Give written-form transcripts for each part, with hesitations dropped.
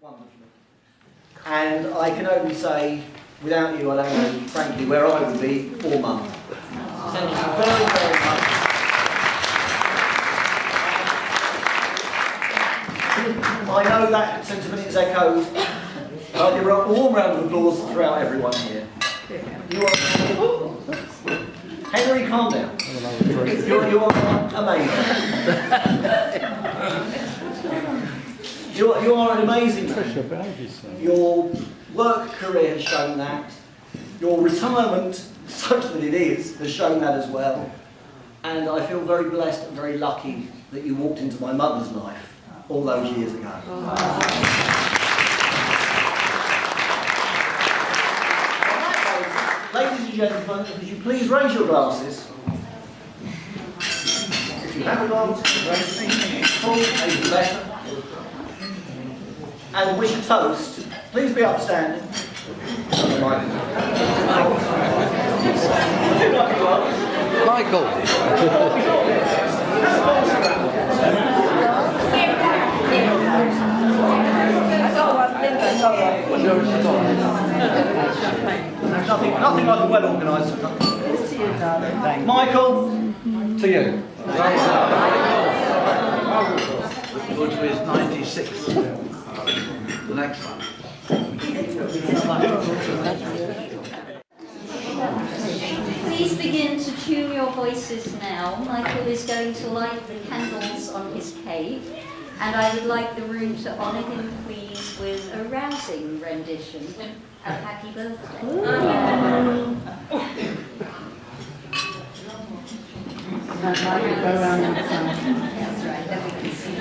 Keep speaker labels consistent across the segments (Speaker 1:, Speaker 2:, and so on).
Speaker 1: Wonderfully. And I can only say, without you, I don't know, frankly, where I would be, or Mum. Thank you very, very much. I know that sentiment is echoed. There are warm round of applause throughout everyone here. You are... Henry, calm down. You're amazing. You are an amazing man. Your work career has shown that. Your retirement, such that it is, has shown that as well. And I feel very blessed and very lucky that you walked into my mother's life all those years ago. Ladies and gentlemen, could you please raise your glasses? If you have a glass, raise it. Full, even better. And wish a toast. Please be upstanding.
Speaker 2: Michael.
Speaker 1: Nothing like a well-organised. Michael, to you.
Speaker 3: Which was 96. The next one.
Speaker 4: Please begin to tune your voices now. Michael is going to light the candles on his cake, and I would like the room to honour him, please, with a rousing rendition of Happy Birthday. That's right, then we can see you.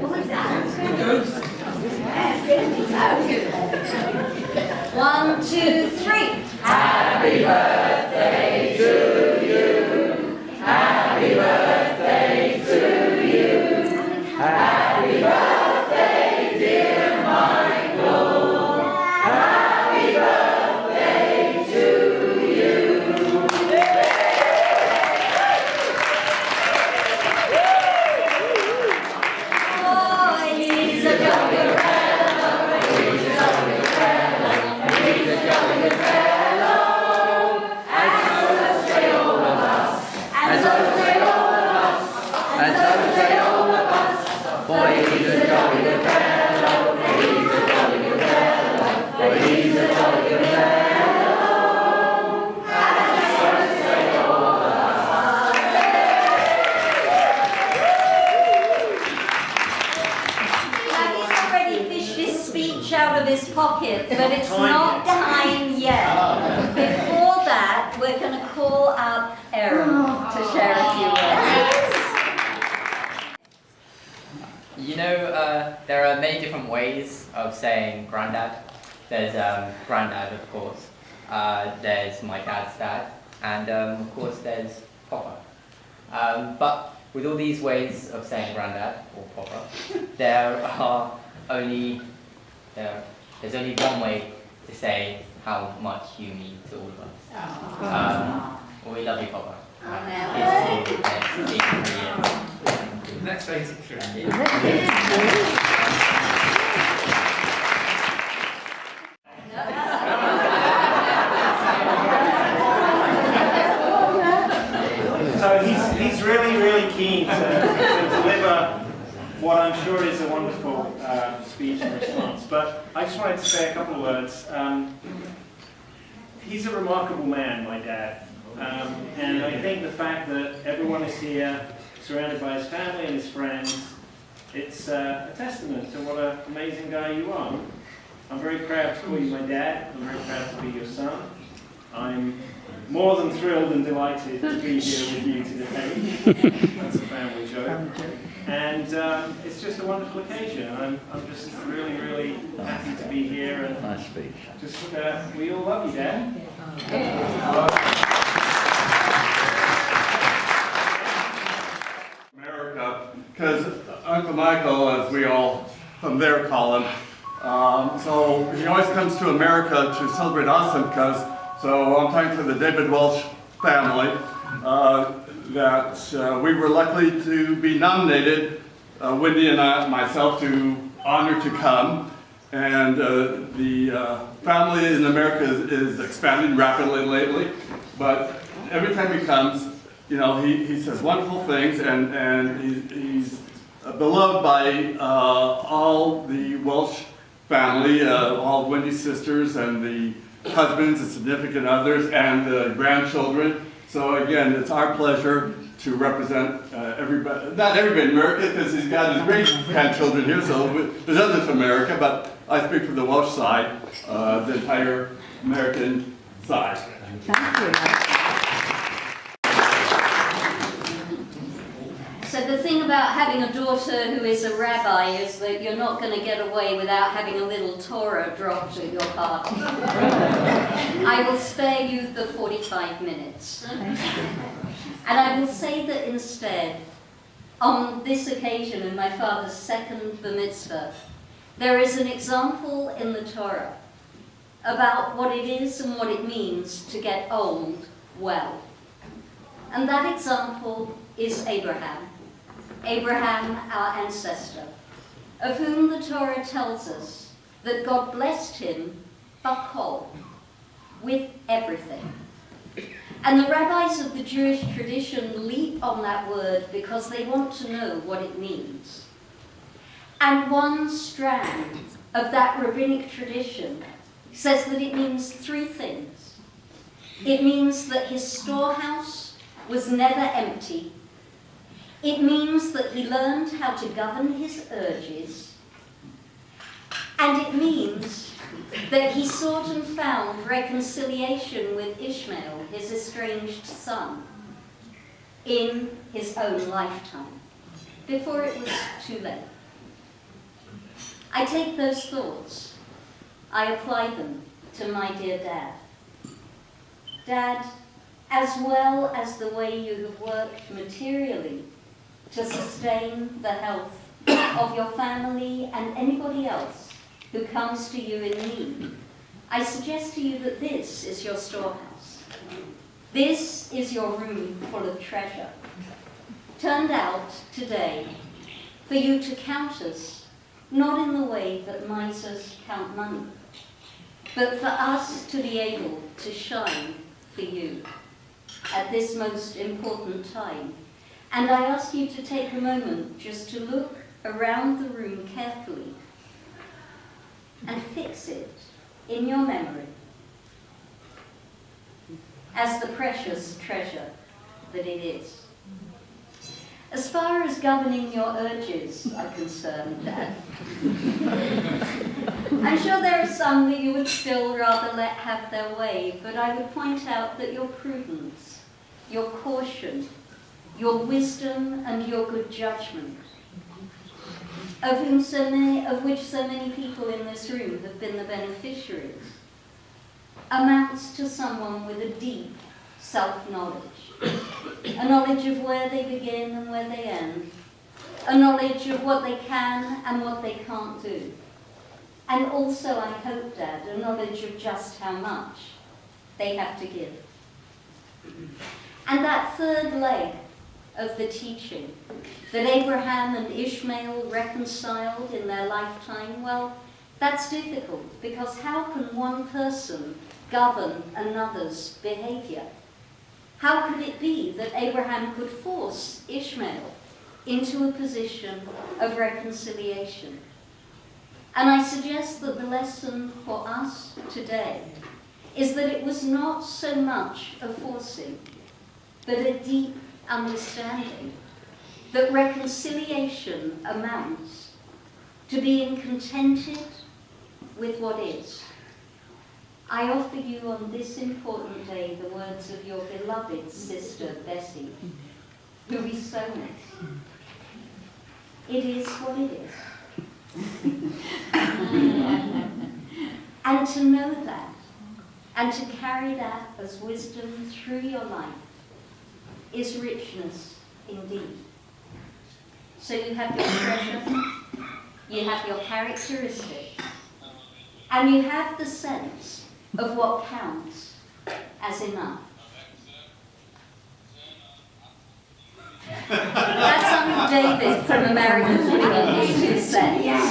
Speaker 4: What was that? 1, 2, 3. Happy birthday to you. Happy birthday to you. Happy birthday, dear Michael. Happy birthday to you. Out of his pocket, but it's not time yet. Before that, we're going to call up Aaron to share a few words.
Speaker 5: You know, there are many different ways of saying granddad. There's granddad, of course. There's my dad's dad, and of course there's Papa. But with all these ways of saying granddad or Papa, there's only one way to say how much you mean to all of us. Well, we love you, Papa.
Speaker 3: Next 83.
Speaker 6: So he's really keen to deliver what I'm sure is a wonderful speech and response. But I just wanted to say a couple of words. He's a remarkable man, my dad. And I think the fact that everyone is here, surrounded by his family and his friends, it's a testament to what an amazing guy you are. I'm very proud to call you my dad. I'm very proud to be your son. I'm more than thrilled and delighted to be here with you today. That's a family joke. And it's just a wonderful occasion. I'm just really happy to be here. And
Speaker 3: Nice speech.
Speaker 6: just, we all love you, Dad.
Speaker 7: America, because Uncle Michael, as we all from there call him, so he always comes to America to celebrate awesome because So I'm talking for the David Welsh family, that we were lucky to be nominated, Wendy and myself, to honor to come. And the family in America is expanding rapidly lately, but every time he comes, you know, he says wonderful things, and he's beloved by all the Welsh family, all of Wendy's sisters and the husbands and significant others and the grandchildren. So again, it's our pleasure to represent everybody, not everybody in America, because he's got his great grandchildren here, so there's others from America, but I speak from the Welsh side, the entire American side.
Speaker 4: Thank you. So the thing about having a daughter who is a rabbi is that you're not going to get away without having a little Torah dropped at your party. I will spare you the 45 minutes. And I will say that instead, on this occasion, in my father's second Bar Mitzvah, there is an example in the Torah about what it is and what it means to get old well. And that example is Abraham. Abraham, our ancestor, of whom the Torah tells us that God blessed him, bakol, with everything. And the rabbis of the Jewish tradition leap on that word because they want to know what it means. And one strand of that rabbinic tradition says that it means three things. It means that his storehouse was never empty. It means that he learned how to govern his urges. And it means that he sought and found reconciliation with Ishmael, his estranged son, in his own lifetime, before it was too late. I take those thoughts, I apply them to my dear Dad. Dad, as well as the way you have worked materially to sustain the health of your family and anybody else who comes to you in need, I suggest to you that this is your storehouse. This is your room full of treasure, turned out today for you to count us, not in the way that misers count money, but for us to be able to shine for you at this most important time. And I ask you to take a moment just to look around the room carefully and fix it in your memory as the precious treasure that it is. As far as governing your urges are concerned, Dad, I'm sure there are some that you would still rather let have their way, but I would point out that your prudence, your caution, your wisdom and your good judgment, of which so many people in this room have been the beneficiaries, amounts to someone with a deep self-knowledge, a knowledge of where they begin and where they end, a knowledge of what they can and what they can't do, and also, I hope, Dad, a knowledge of just how much they have to give. And that third leg of the teaching that Abraham and Ishmael reconciled in their lifetime, well, that's difficult, because how can one person govern another's behavior? How could it be that Abraham could force Ishmael into a position of reconciliation? And I suggest that the lesson for us today is that it was not so much a forcing, but a deep understanding that reconciliation amounts to being contented with what is. I offer you on this important day the words of your beloved sister Bessie, who we so miss. It is what it is. And to know that, and to carry that as wisdom through your life, is richness indeed. So you have your treasure, you have your characteristics, and you have the sense of what counts as enough. That's something David from American Living used to say.
Speaker 8: Yes,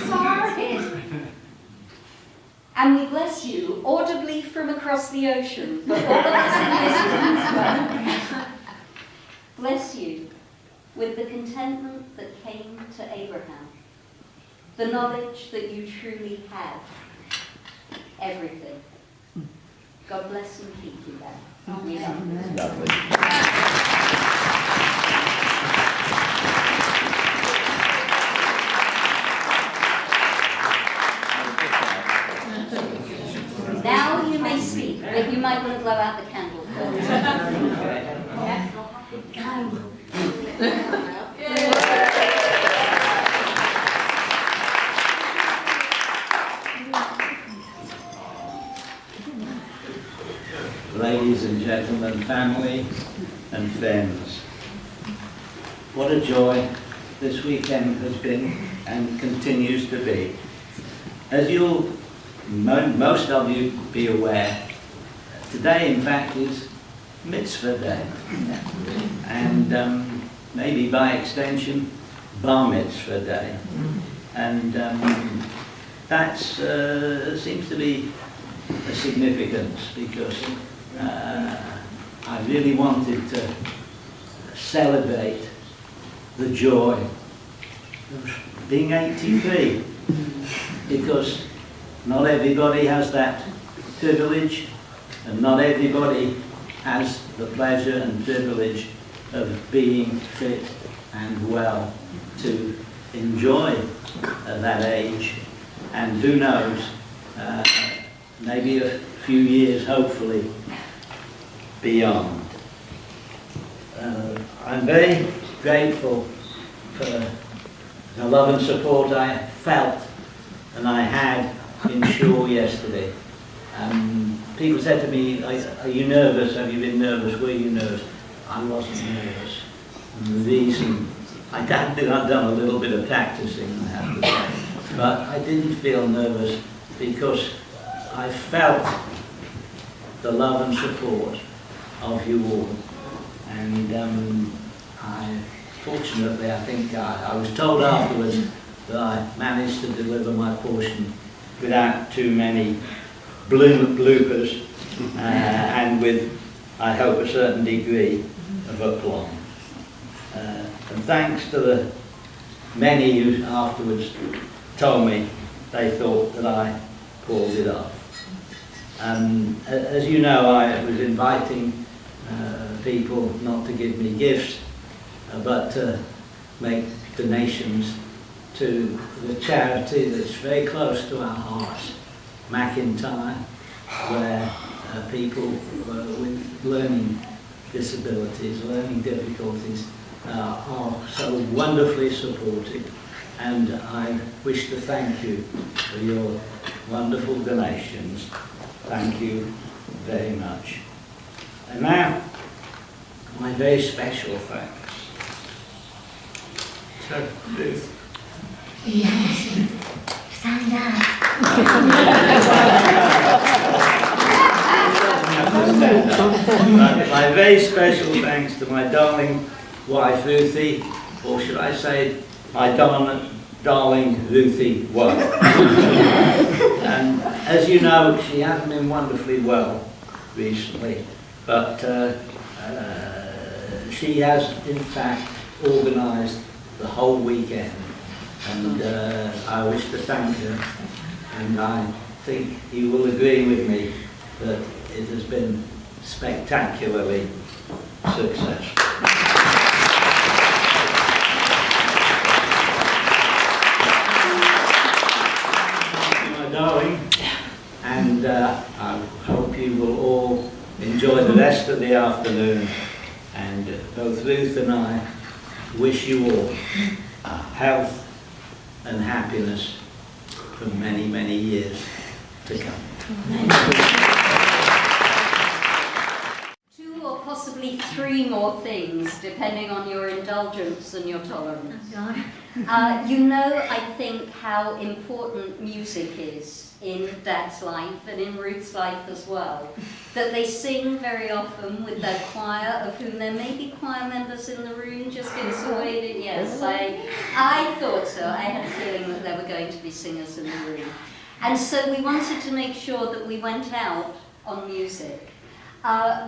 Speaker 8: sorry.
Speaker 4: And we bless you audibly from across the ocean, but all of us in this room bless you with the contentment that came to Abraham, the knowledge that you truly have everything. God bless and keep you there. We love you. Now you may speak, but you might want to blow out the candle first.
Speaker 9: Ladies and gentlemen, family and friends, what a joy this weekend has been and continues to be. As you'll most of you be aware, today in fact is Mitzvah Day, and maybe by extension Bar Mitzvah Day, and that seems to be a significance because I really wanted to celebrate the joy of being 83, because not everybody has that privilege, and not everybody has the pleasure and privilege of being fit and well to enjoy that age, and who knows, maybe a few years, hopefully, beyond. I'm very grateful for the love and support I felt and I had in Shore yesterday. People said to me, are you nervous? Have you been nervous? Were you nervous? I wasn't nervous. And the reason, I'd done a little bit of practicing, I have to say, but I didn't feel nervous because I felt the love and support of you all. And fortunately, I think I was told afterwards that I managed to deliver my portion without too many bloopers and with, I hope, a certain degree of aplomb. And thanks to the many who afterwards told me they thought that I pulled it off. As you know, I was inviting people not to give me gifts, but to make donations to the charity that's very close to our hearts, McIntyre, where people with learning disabilities, learning difficulties are so wonderfully supported. And I wish to thank you for your wonderful donations. Thank you very much. And now, my very special thanks to Ruth.
Speaker 8: Yes. Stand up.
Speaker 9: My very special thanks to my darling wife Ruthie, or should I say my darling Ruthie wife. And as you know, she hasn't been wonderfully well recently, but she has in fact organised the whole weekend, and I wish to thank her, and I think you will agree with me that it has been spectacularly successful. My darling, and I hope you will all enjoy the rest of the afternoon, and both Ruth and I wish you all health and happiness for many, many years to come.
Speaker 4: Two or possibly three more things, depending on your indulgence and your tolerance. You know, I think, how important music is in Dad's life and in Ruth's life as well, that they sing very often with their choir, of whom there may be choir members in the room. Just give us a wave. Yes, I thought so. I had a feeling that there were going to be singers in the room. And so we wanted to make sure that we went out on music.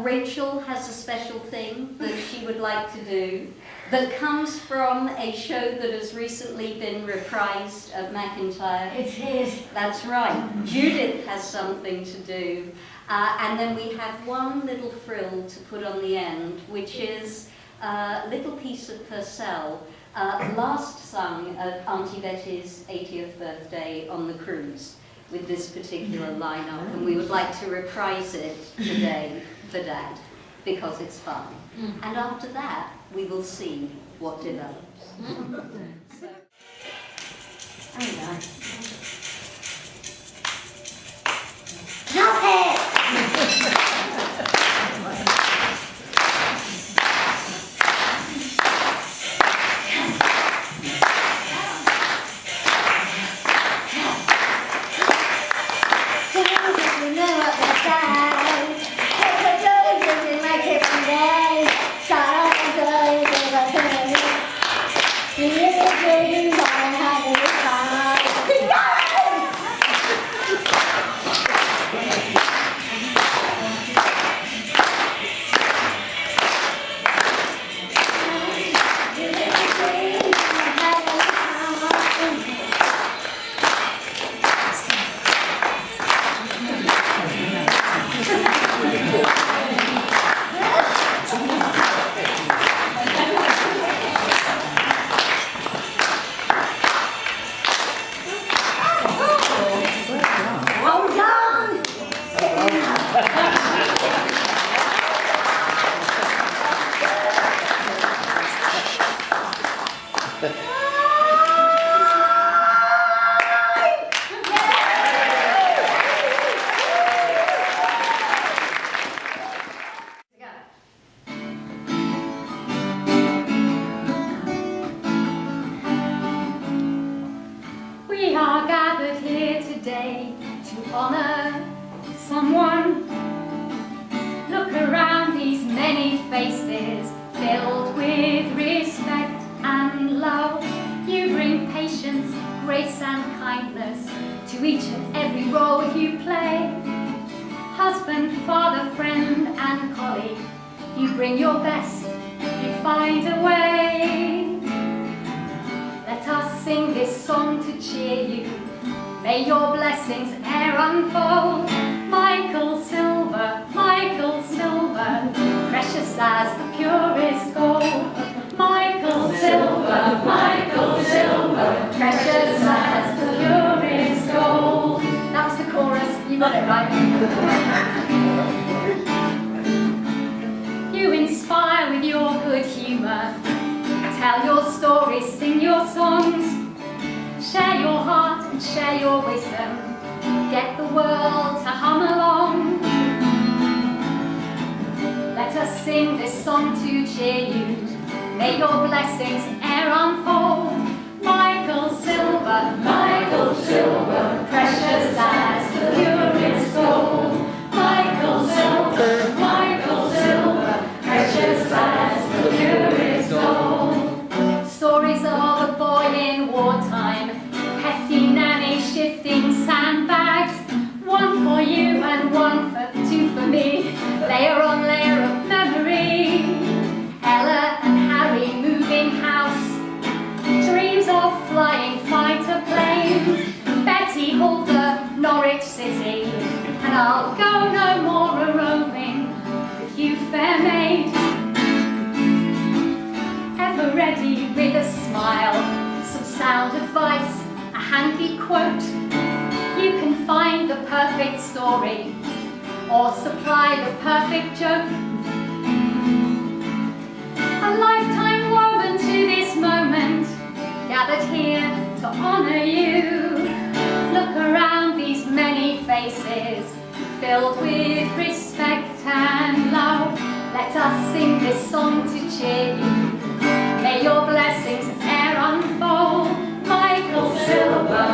Speaker 4: Rachel has a special thing that she would like to do that comes from a show that has recently been reprised at McIntyre.
Speaker 8: It is.
Speaker 4: That's right. Judith has something to do. And then we have one little frill to put on the end, which is a little piece of Purcell, last sung at Auntie Betty's 80th birthday on the cruise with this particular lineup. And we would like to reprise it today for Dad, because it's fun. And after that, we will see what develops. So.
Speaker 8: Oh, nice. Drop it!
Speaker 10: You inspire with your good humour. Tell your stories, sing your songs. Share your heart and share your wisdom. Get the world to hum along. Let us sing this song to cheer you. May your blessings e'er unfold. Michael Silver, precious as the purest gold. Michael Silver, precious as the purest gold. Stories of a boy in wartime, hefty nanny shifting sandbags. One for you and two for me, layer on layer of memory. Ella and Harry moving house, dreams of flying fighter planes. Betty Halter, Norwich City, and I'll go no more a-roving with you, fair maid. Ever ready with a smile, some sound advice, a handy quote. You can find the perfect story or supply the perfect joke. A lifetime woven to this moment, gathered here to honour you. Look around these many faces, filled with respect and love. Let us sing this song to cheer you. May your blessings e'er unfold. Michael Silver,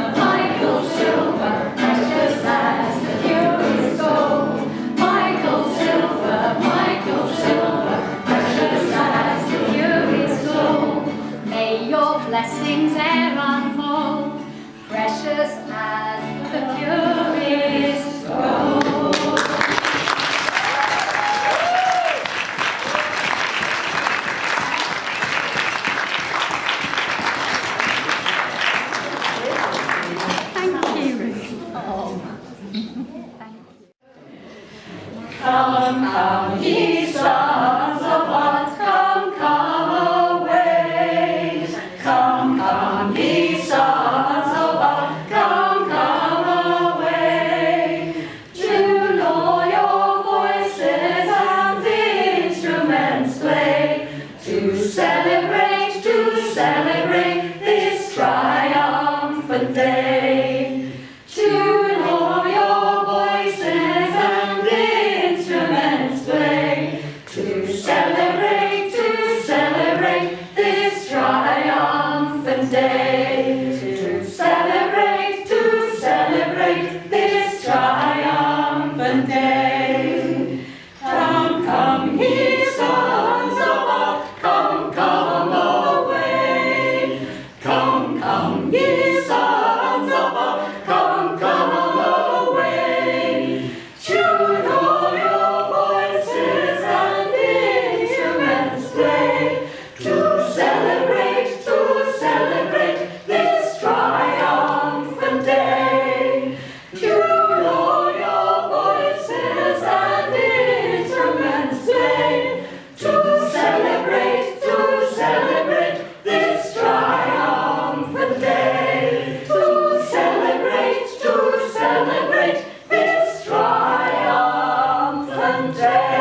Speaker 10: precious Come, come, ye sons of God, come, come away. Come, ye sons of God, come away. To know your voices and the instruments play. To celebrate this triumphant day. To know your voices and the instruments play. To celebrate this triumphant day. To celebrate this triumphant day. Come, come, ye sons of God, come away. Come, ye sons of God, come away. To know your voices and the instruments play. To celebrate this triumphant day. To know your voices and the instruments play. To celebrate this triumphant day. To celebrate this triumphant day.